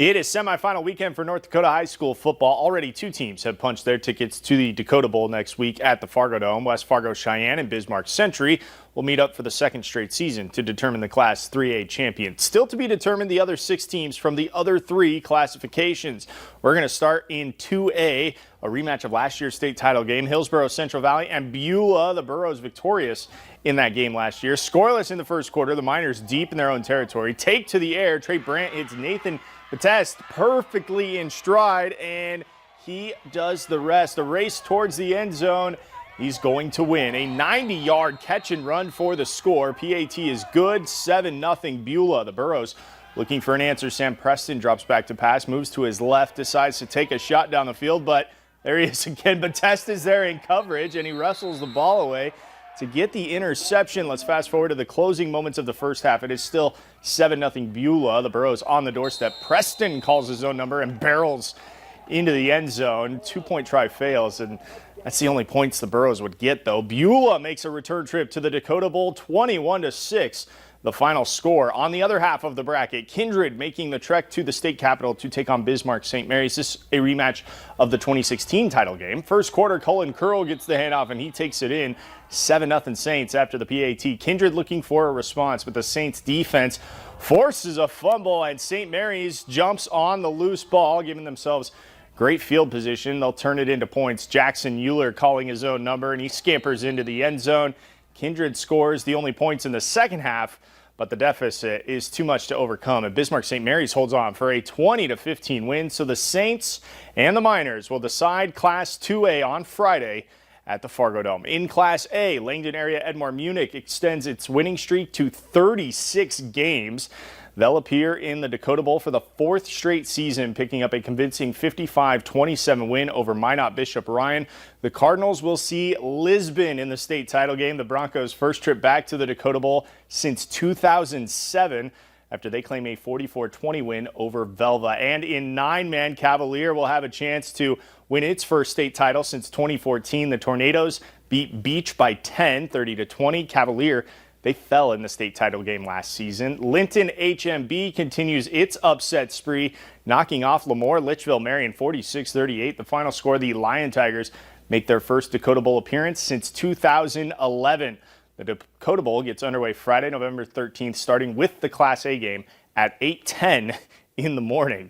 It is semifinal weekend for North Dakota high school football. Already two teams have punched their tickets to the Dakota Bowl next week at the Fargo Dome. West Fargo Cheyenne and Bismarck Century will meet up for the second straight season to determine the Class 3A champion. Still to be determined the other six teams from the other three classifications. We're going to start in 2A, a rematch of last year's state title game. Hillsborough, Central Valley, and Beulah, the Burros, victorious in that game last year. Scoreless in the first quarter, the Miners deep in their own territory. Take to the air, Trey Brandt hits Nathan Bateste perfectly in stride, and he does the rest. A race towards the end zone. He's going to win. A 90-yard catch and run for the score. PAT is good, 7-0 Beulah. The Burros looking for an answer. Sam Preston drops back to pass, moves to his left, decides to take a shot down the field, but there he is again. Bateste is there in coverage, and he wrestles the ball away to get the interception. Let's fast forward to the closing moments of the first half. It is still 7-0 Beulah. The Burros on the doorstep. Preston calls his own number and barrels into the end zone. 2-point try fails, and that's the only points the Burros would get, though. Beulah makes a return trip to the Dakota Bowl, 21-6. The final score. On the other half of the bracket, Kindred making the trek to the state capitol to take on Bismarck St. Mary's. This is a rematch of the 2016 title game. First quarter, Cullen Curl gets the handoff and he takes it in. 7-0 Saints after the PAT. Kindred looking for a response, but the Saints defense forces a fumble and St. Mary's jumps on the loose ball, giving themselves great field position. They'll turn it into points. Jackson Euler calling his own number, and he scampers into the end zone. Kindred scores the only points in the second half, but the deficit is too much to overcome. And Bismarck St. Mary's holds on for a 20-15 win. So the Saints and the Miners will decide Class 2A on Friday at the Fargo Dome. In Class A, Langdon area Edmore Munich extends its winning streak to 36 games. They'll appear in the Dakota Bowl for the fourth straight season, picking up a convincing 55-27 win over Minot Bishop Ryan. The Cardinals will see Lisbon in the state title game, the Broncos' first trip back to the Dakota Bowl since 2007 after they claim a 44-20 win over Velva. And in 9-man, Cavalier will have a chance to win its first state title since 2014. The Tornadoes beat Beach by 10, 30-20. Cavalier, they fell in the state title game last season. Linton HMB continues its upset spree, knocking off Lemoore Litchville Marion 46-38. The final score, the Lion Tigers make their first Dakota Bowl appearance since 2011. The Dakota Bowl gets underway Friday, November 13th, starting with the Class A game at 8:10 in the morning.